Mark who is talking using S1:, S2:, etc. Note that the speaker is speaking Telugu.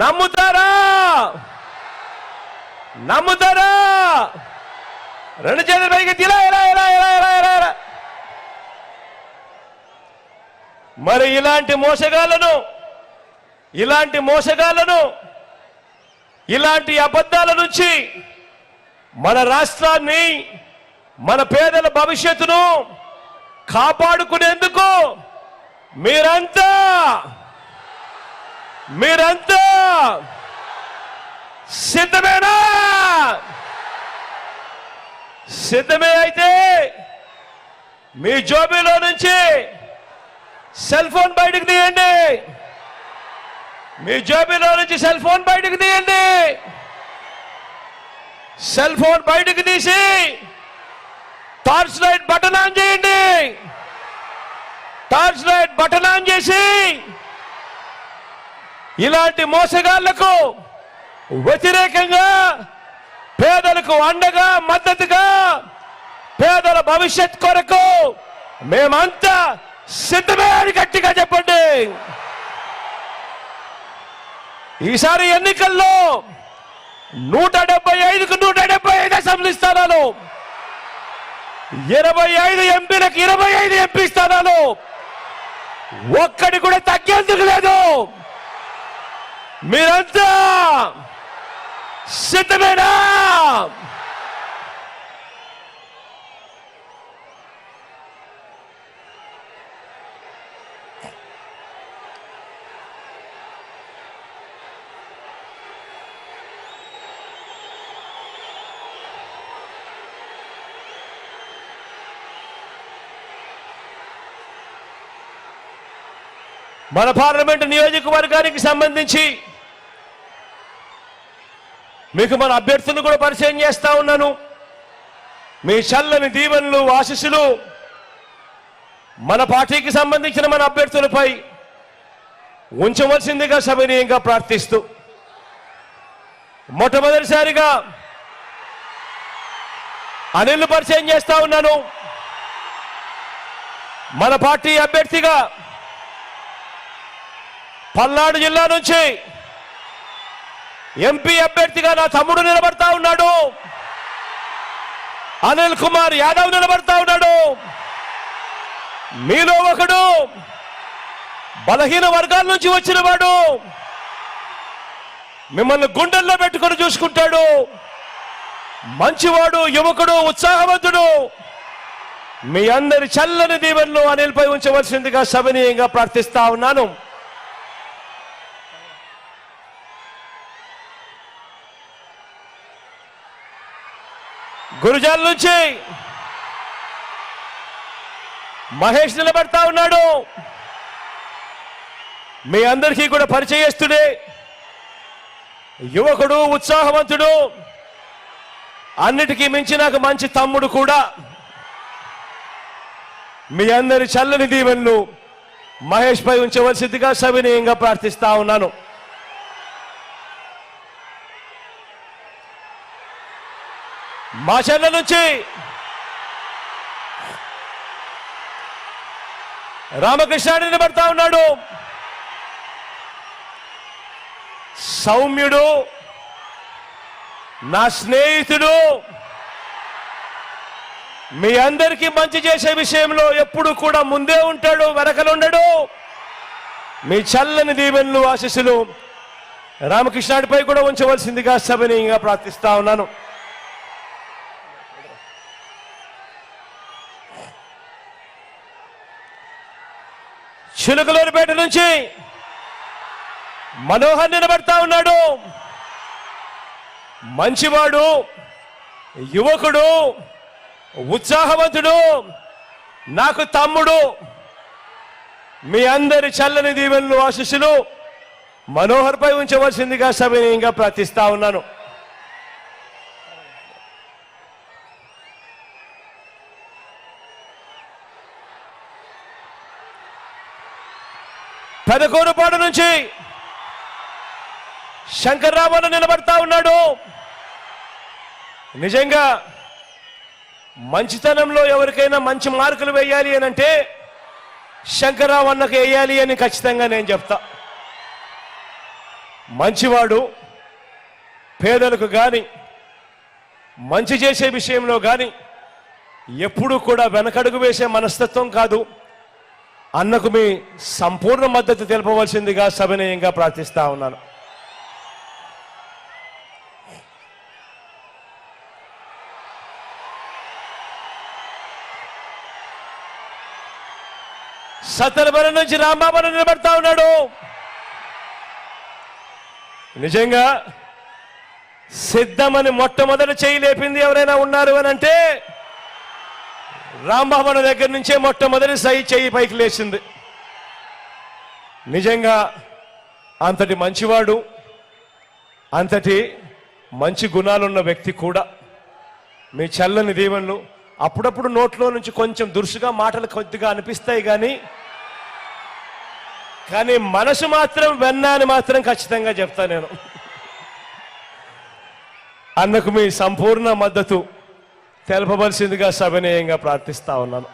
S1: నమ్ముతారా? నమ్ముతారా? రెండు చేతుల పైకి ఇలా ఇలా ఇలా ఇలా ఇలా ఇలా. మరి ఇలాంటి మోసగాళ్లను ఇలాంటి అబద్ధాల నుంచి మన రాష్ట్రాన్ని, మన పేదల భవిష్యత్తును కాపాడుకునేందుకు మీరంతా సిద్ధమేనా? సిద్ధమే అయితే మీ జోబీలో నుంచి సెల్ ఫోన్ బయటకు తీయండి. మీ జోబీలో నుంచి సెల్ ఫోన్ బయటకు తీయండి. సెల్ ఫోన్ బయటకు తీసి టార్చ్ లైట్ బటన్ ఆన్ చేయండి. టార్చ్ లైట్ బటన్ ఆన్ చేసి ఇలాంటి మోసగాళ్లకు వ్యతిరేకంగా, పేదలకు అండగా, మద్దతుగా, పేదల భవిష్యత్ కొరకు మేమంతా సిద్ధమే అని గట్టిగా చెప్పండి. ఈసారి ఎన్నికల్లో 175కు 175 అసెంబ్లీ స్థానాలు, 25 ఎంపీలకు 25 ఎంపీ స్థానాలు, ఒక్కడి కూడా తగ్గేందుకు లేదు. మీరంతా సిద్ధమేనా? మన పార్లమెంటు నియోజకవర్గానికి సంబంధించి మీకు మన అభ్యర్థులను కూడా పరిచయం చేస్తా ఉన్నాను. మీ చల్లని దీవెనలు, ఆశీస్సులు మన పార్టీకి సంబంధించిన మన అభ్యర్థులపై ఉంచవలసిందిగా సవినీయంగా ప్రార్థిస్తూ, మొట్టమొదటిసారిగా అనిల్ పరిచయం చేస్తా ఉన్నాను. మన పార్టీ అభ్యర్థిగా పల్నాడు జిల్లా నుంచి ఎంపీ అభ్యర్థిగా నా తమ్ముడు నిలబడతా ఉన్నాడు. అనిల్ కుమార్ యాదవ్ నిలబడతా ఉన్నాడు. మీలో ఒకడు బలహీన వర్గాల నుంచి వచ్చిన వాడు, మిమ్మల్ని గుండెల్లో పెట్టుకొని చూసుకుంటాడు. మంచివాడు, యువకుడు, ఉత్సాహవంతుడు. మీ అందరి చల్లని దీవెనలు అనిల్పై ఉంచవలసిందిగా సవినీయంగా ప్రార్థిస్తా ఉన్నాను. గురుజాల నుంచి మహేష్ నిలబడతా ఉన్నాడు. మీ అందరికీ కూడా పరిచయస్తుడే, యువకుడు, ఉత్సాహవంతుడు, అన్నిటికీ మించి నాకు మంచి తమ్ముడు కూడా. మీ అందరి చల్లని దీవెనలు మహేష్ పై ఉంచవలసిందిగా సవినీయంగా ప్రార్థిస్తా ఉన్నాను. మా చెల్ల నుంచి రామకృష్ణ నిలబడతా ఉన్నాడు. సౌమ్యుడు, నా స్నేహితుడు, మీ అందరికీ మంచి చేసే విషయంలో ఎప్పుడు కూడా ముందే ఉంటాడు, వెనకలుండడు. మీ చల్లని దీవెనలు, ఆశీస్సులు రామకృష్ణుడిపై కూడా ఉంచవలసిందిగా సవినీయంగా ప్రార్థిస్తా ఉన్నాను. చిలుకలూరుపేట నుంచి మనోహర్ నిలబడతా ఉన్నాడు. మంచివాడు, యువకుడు, ఉత్సాహవంతుడు, నాకు తమ్ముడు. మీ అందరి చల్లని దీవెనలు, ఆశీస్సులు మనోహర్ పై ఉంచవలసిందిగా సవినీయంగా ప్రార్థిస్తా ఉన్నాను. పెదకూరుపాడు నుంచి శంకర్రావు నిలబడతా ఉన్నాడు. నిజంగా మంచితనంలో ఎవరికైనా మంచి మార్కులు వేయాలి అని అంటే శంకర్రావు అన్నకు వేయాలి అని ఖచ్చితంగా నేను చెప్తా. మంచివాడు, పేదలకు కానీ మంచి చేసే విషయంలో కానీ ఎప్పుడూ కూడా వెనకడుగు వేసే మనస్తత్వం కాదు. అన్నకు మీ సంపూర్ణ మద్దతు తెలపవలసిందిగా సవినయంగా ప్రార్థిస్తా ఉన్నాను. సత్తెనపల్లి నుంచి రాంబాబు నిలబడతా ఉన్నాడు. నిజంగా సిద్ధమని మొట్టమొదటి చేయి లేపింది ఎవరైనా ఉన్నారు అని అంటే రాంబాబు దగ్గర నుంచే మొట్టమొదటి చెయ్యి పైకి లేచింది. నిజంగా అంతటి మంచివాడు, అంతటి మంచి గుణాలున్న వ్యక్తి కూడా. మీ చల్లని దీవెనలు. అప్పుడప్పుడు నోట్లో నుంచి కొంచెం దురుసుగా మాటలు కొద్దిగా అనిపిస్తాయి కానీ మనసు మాత్రం వెన్నా అని మాత్రం ఖచ్చితంగా చెప్తా నేను. అన్నకు మీ సంపూర్ణ మద్దతు తెలపవలసిందిగా సవినయంగా ప్రార్థిస్తా ఉన్నాను.